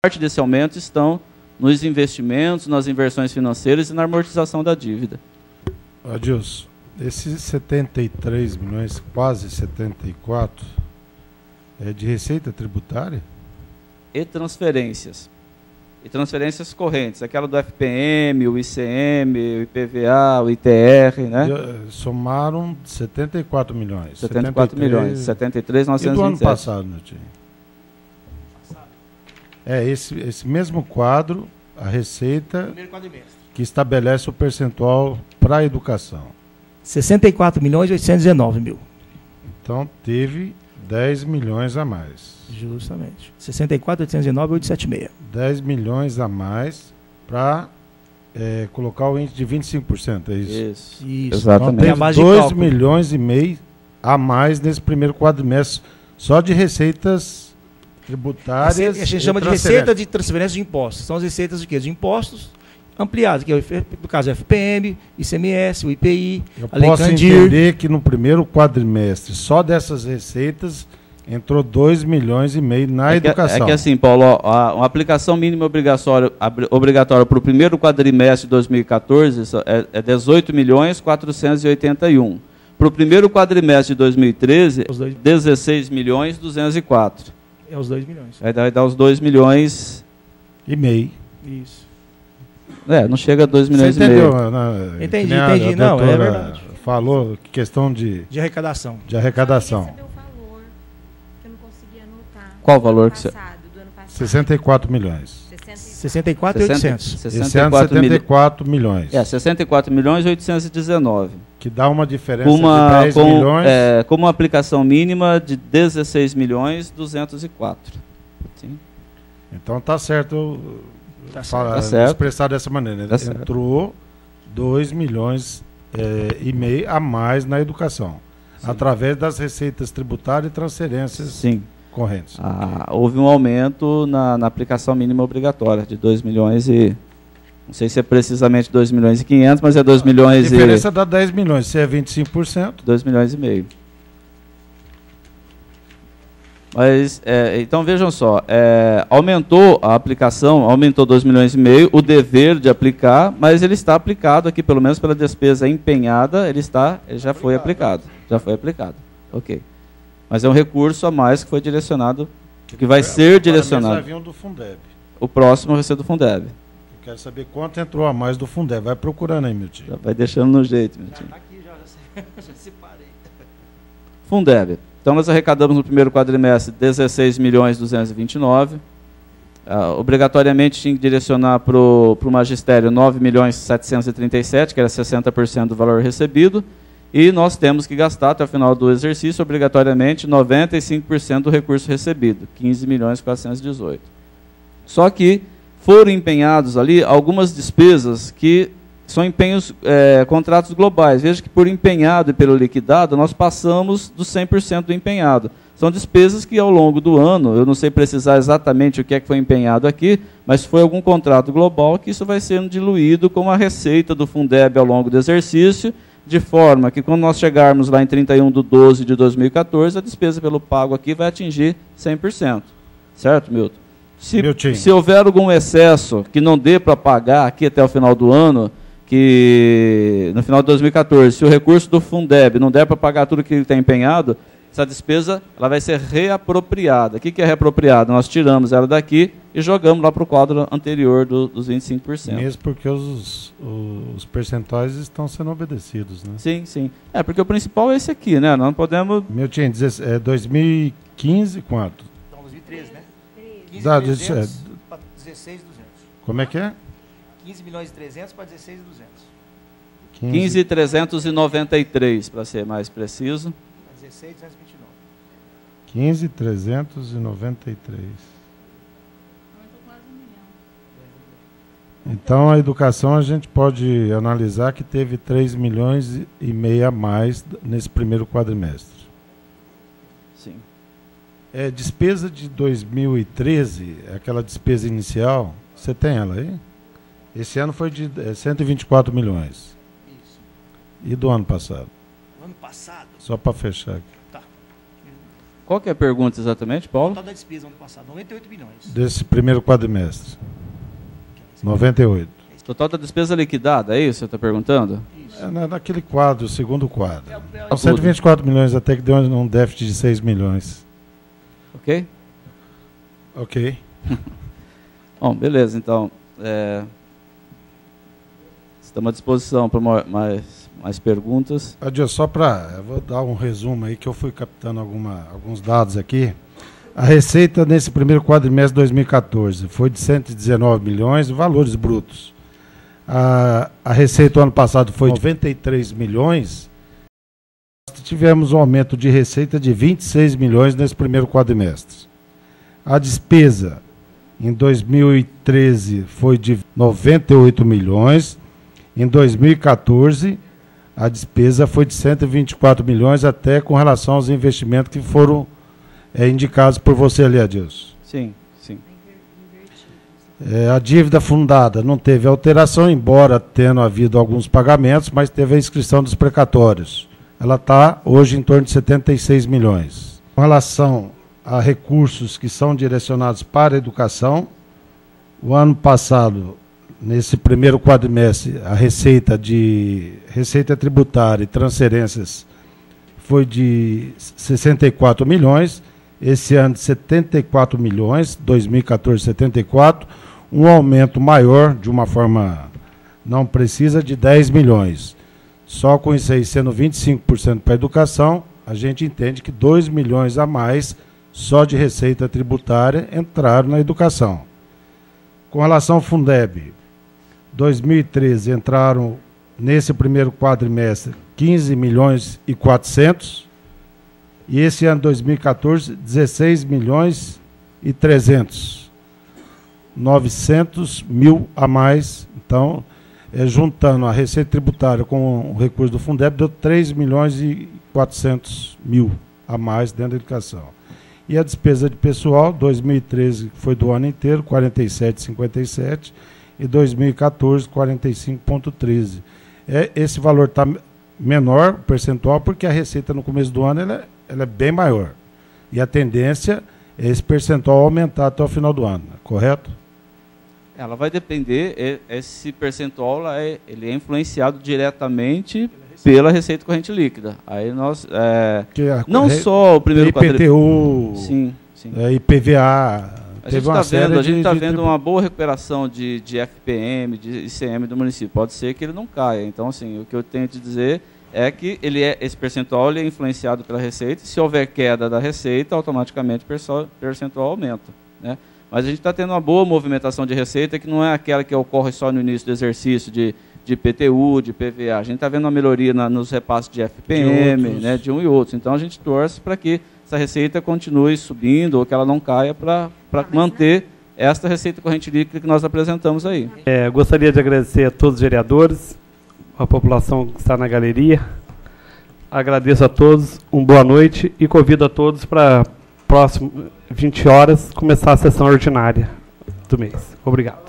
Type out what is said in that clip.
parte desse aumento estão nos investimentos, nas inversões financeiras e na amortização da dívida. Adilson, esses 73 milhões, quase 74, é de receita tributária? E transferências. E transferências correntes, aquela do FPM, o ICM, o IPVA, o ITR, né? Somaram 74 milhões. 74 milhões, 73, 927. E do ano passado, meu tio? É, esse mesmo quadro, a receita que estabelece o percentual para a educação. 64 milhões e 819 mil. Então, teve 10 milhões a mais. Justamente. 64, 819 e 876. 10 milhões a mais para colocar o índice de 25%, é isso? Isso. Exatamente. Então, tem 2 milhões e meio a mais nesse primeiro quadrimestre, só de receitas tributárias. A gente chama de receita de transferência de impostos. São as receitas de quê? De impostos ampliados, que é no caso o FPM, ICMS, o IPI, a Lei Candir. Posso entender que no primeiro quadrimestre, só dessas receitas, entrou 2 milhões e meio na educação. É que assim, Paulo, a aplicação mínima obrigatória para o primeiro quadrimestre de 2014 é 18 milhões 481. Para o primeiro quadrimestre de 2013, 16 milhões 204. É os 2 milhões. Vai dar os 2 milhões e meio. Isso. Não chega a 2 milhões e meio. Entendi. Não, é verdade. Falou questão de arrecadação. De arrecadação. Valor, que eu não consegui anotar. Qual valor que você... Do ano passado. 64 milhões. 64 e 800. Esse ano 74 milhões. 64 milhões e 819. Que dá uma diferença de 10 milhões. Com uma aplicação mínima de 16 milhões 204. Sim. Então está certo, expressar dessa maneira. Entrou 2 milhões e meio a mais na educação, através das receitas tributárias e transferências correntes. Houve um aumento na aplicação mínima obrigatória de 2 milhões e... Não sei se é precisamente 2 milhões e 500, mas é 2 milhões e... A diferença dá 10 milhões, se é 25%... 2 milhões e meio. Mas, então vejam só, aumentou a aplicação, aumentou 2 milhões e meio, o dever de aplicar, mas ele está aplicado aqui, pelo menos pela despesa empenhada, ele já foi aplicado. Já foi aplicado. Ok. Mas é um recurso a mais que foi direcionado, que vai ser direcionado. Vai vir um do Fundeb. O próximo vai ser do Fundeb. Quero saber quanto entrou a mais do Fundeb. Vai procurando aí, meu tio. Já vai deixando no jeito, meu tio. Está aqui, já separei. Fundeb. Então, nós arrecadamos no primeiro quadrimestre 16 milhões 229. Obrigatoriamente tinha que direcionar para o magistério 9 milhões 737, que era 60% do valor recebido. E nós temos que gastar, até o final do exercício, obrigatoriamente 95% do recurso recebido, 15 milhões 418. Só que foram empenhados ali algumas despesas que são empenhos, contratos globais. Veja que por empenhado e pelo liquidado, nós passamos dos 100% do empenhado. São despesas que ao longo do ano, eu não sei precisar exatamente o que é que foi empenhado aqui, mas foi algum contrato global que isso vai sendo diluído com a receita do Fundeb ao longo do exercício, de forma que quando nós chegarmos lá em 31/12 de 2014, a despesa pelo pago aqui vai atingir 100%. Certo, Milton? Se houver algum excesso que não dê para pagar aqui até o final do ano, que no final de 2014, se o recurso do Fundeb não der para pagar tudo que ele está empenhado, essa despesa ela vai ser reapropriada. O que é reapropriada? Nós tiramos ela daqui e jogamos lá para o quadro anterior dos 25%. Mesmo porque os percentuais estão sendo obedecidos, né? Sim, sim. Porque o principal é esse aqui, né? Não podemos... Meu tio, 2015 quanto? Não, 2013, né? 15.300 para 16.200. Como é que é? 15 milhões e 300 para 16.200. 15.393, para ser mais preciso. 16.229. 15.393. Então, a educação a gente pode analisar que teve 3 milhões e meio a mais nesse primeiro quadrimestre. Sim. Despesa de 2013, aquela despesa inicial, você tem ela aí? Esse ano foi de 124 milhões. Isso. E do ano passado? Do ano passado? Só para fechar aqui. Tá. Qual que é a pergunta exatamente, Paulo? O total da despesa ano passado, 98 milhões. Desse primeiro quadrimestre. 98. Total da despesa liquidada, é isso que você está perguntando? Isso. Naquele quadro, o segundo quadro. 124 milhões, até que deu um déficit de 6 milhões. Ok? Ok. Bom, beleza, então. Estamos à disposição para mais perguntas. Adilson, só para... Eu vou dar um resumo aí, que eu fui captando alguns dados aqui. A receita nesse primeiro quadrimestre de 2014 foi de 119 milhões, valores brutos. A receita do ano passado foi de 93 milhões. Tivemos um aumento de receita de 26 milhões nesse primeiro quadrimestre. A despesa em 2013 foi de 98 milhões. Em 2014, a despesa foi de 124 milhões, até com relação aos investimentos que foram indicados por você ali, Adilson. Sim, sim. A dívida fundada não teve alteração, embora tendo havido alguns pagamentos, mas teve a inscrição dos precatórios. Ela está hoje em torno de 76 milhões. Com relação a recursos que são direcionados para a educação, o ano passado, nesse primeiro quadrimestre, a receita tributária e transferências foi de 64 milhões, esse ano de 74 milhões, 2014 74, um aumento maior, de uma forma não precisa, de 10 milhões. Só com isso aí sendo 25% para a educação, a gente entende que 2 milhões a mais só de receita tributária entraram na educação. Com relação ao Fundeb, 2013 entraram nesse primeiro quadrimestre 15 milhões e 400, e esse ano 2014 16 milhões e 300, 900 mil a mais. Então, juntando a receita tributária com o recurso do Fundeb, deu 3 milhões e 400 mil a mais dentro da educação. E a despesa de pessoal, 2013 foi do ano inteiro, 47,57, e 2014, 45,13. Esse valor está menor, percentual, porque a receita no começo do ano ela é bem maior. E a tendência é esse percentual aumentar até o final do ano, correto? Ela vai depender, esse percentual ele é influenciado diretamente pela receita corrente líquida. Aí nós, não só o primeiro IPTU, sim. IPVA... A gente está vendo uma boa recuperação de FPM, de ICM do município. Pode ser que ele não caia. Então, assim, o que eu tenho te dizer é que esse percentual ele é influenciado pela receita. Se houver queda da receita, automaticamente o percentual aumenta, né? Mas a gente está tendo uma boa movimentação de receita, que não é aquela que ocorre só no início do exercício de IPTU, de PVA. A gente está vendo uma melhoria nos repasses de FPM, né, de um e outro. Então, a gente torce para que essa receita continue subindo ou que ela não caia para manter esta receita corrente líquida que nós apresentamos aí. Gostaria de agradecer a todos os vereadores, a população que está na galeria. Agradeço a todos, uma boa noite e convido a todos para próximo 20 horas começar a sessão ordinária do mês. Obrigado.